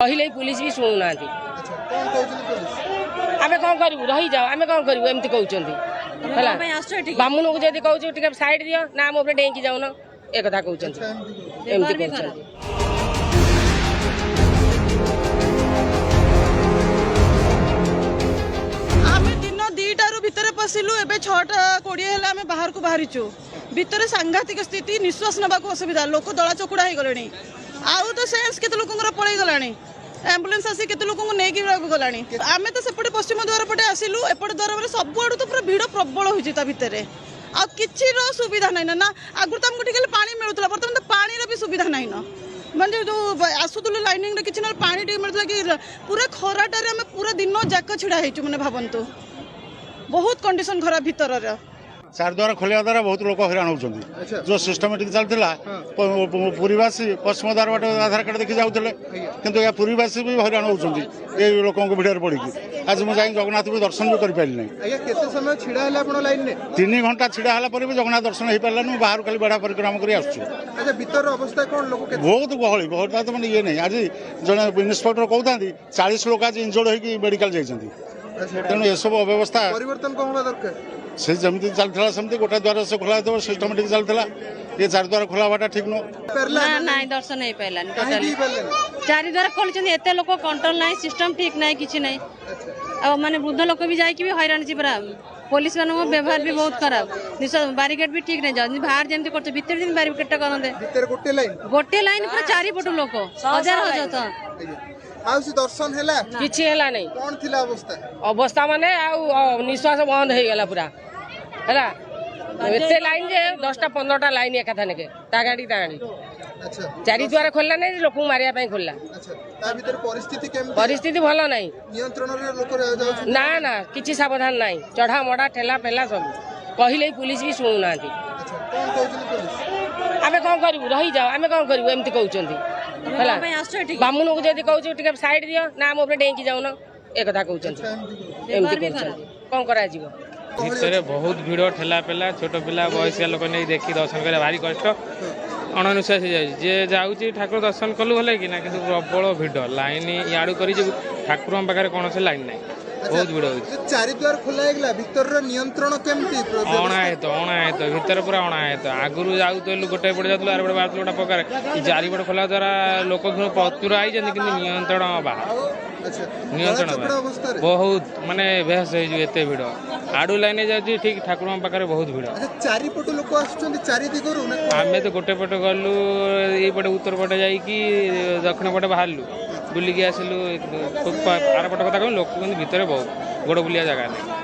कहले पुलिस भी शुणुना आम कौन करूँ रही जाओ आम कौन करूँ एमती कहते बामुन को जब कहूँ साइड दियो ना मोटे डेंकी जाऊन एक कथा कहते एमती कहते भितर पशिलु ए 6:20 आम बाहर को बाहरीचु भितर सांघातिक स्थिति निश्वास नाक असुविधा लोक दला चकुड़ा हो गले आउ तो सेन्स के लोक पड़े गला एम्बुलेंस आसी के लोक नहीं गला आम तो सेपटे पश्चिम द्वार पटे आसिलु एपट द्वार सब आड़ तो पूरा भिड़ प्रबल होती भितर आ किसी सुविधा ना ना आगुरी तो आमको टिके पानी मिलूला बर्तमान तो पानी भी सुविधा ना न माने जो आसुलु लाइनिंग किसी ना पानी टे मिलता कि पूरा खराटारे आम पूरा दिन जाक छिड़ा होइचु माने भावंतु बहुत कंडीशन खराब भीतर चार द्वारा खोलिया द्वारा बहुत लोग हैरान होती जो सिस्टमेटिक चलता पुरीवासी पश्चिम द्वार बाट आधार कार्ड देखी जाते किंतु या पुरीवासी भी हैरान होती ये लोगों भिड़ पड़ी आज मुझे जगन्नाथ भी दर्शन भी कर पारि समय छिड़ा 3 घंटा छिड़ा भी जगन्नाथ दर्शन हो पारानी बाहर खाली बेढ़ा परिक्रमा कर अवस्था कौन लोग बहुत गहली बहुत तो मैंने ये नहीं आज जड़े इन्स्पेक्टर कहते 40 लोग आज इंजोर्ड होगी मेडिकल जाइए तेणु ये सब अव्यवस्था परिवर्तन कौन दरकार से जमी चलता सेमती गोटे द्वार से खोला सिस्टमेटिक चलता ये 4 द्वार खोलावाटा ठीक ना दर्शन नहीं पाइलानी टोटली 4 द्वार खोली एत लोक कंट्रोल ना सिस्टम ठीक ना कि ना माने वृद्ध लोक भी जाकि हैरान पूरा पुलिस मान व्यवहार भी बहुत खराब बारिकेड भी ठीक नहीं जाऊँ बाहर जमी कर भर बारिकेड करते गोटे लाइन पूरा 4 पटु लोक हजार हजार दर्शन किछि हैला नहीं कौन थिला अवस्था अवस्था माने निश्वास बंद हो गला पूरा हैला एते लाइन जे 10टा 15टा लाइन एक कथा नेके ता गाड़ी 4 द्वार खोलला नहीं लोक मारिया पई खोलला परिस्थिति भलो नहीं नियंत्रण रे लोक रह जाउ ना ना किछि सावधान नहीं चढ़ा मडा ठेला पेला सब कहले पुलिस भी शुणुना कौन कहउछन पुलिस आम कौन करूँ रही जाओ आम कौन करूँ एमती कहते बामुन को जब कहूँ साइड दियो ना मोटे डेंकी जाऊन एक कथा कहते एमती कहते कौन करा भितर बहुत भिड़ ठेला पेला छोट पिला बयस्क लोक नहीं देखी दर्शन कर भारी कष्ट अणनिश्वास हो जाए जाऊँगी ठाकुर दर्शन कलु भले कि ना कि प्रबल भिड़ लाइन इाड़ू कर ठाकुर पाखे कौन से लाइन ना बहुत भिड़ होती 4 द्वार खोला भीतर नियंत्रण केमती अणायत भीतर पूरा अणायत आगुरी जाऊँ गोटे पटे जाऊँ आर पटे बाहर गोटे प्रकार 4 पटे खोला द्वारा लोक प्रचुर आई कि नियंत्रण नियंत्रण बहुत माने बेहस होते भिड़ आड़ू लाइन जाऊँ ठीक ठाकुर पाखे बहुत भिड़ 4 पट लोक आर दिगरू आम तो गोटे पटे गलु ये उत्तर पटे जा दक्षिण पटे बाहरलु बुलिकी आसिलु आर पट कथा कह लोक भीतर बहुत गोड़ बुलिया जगह नहीं।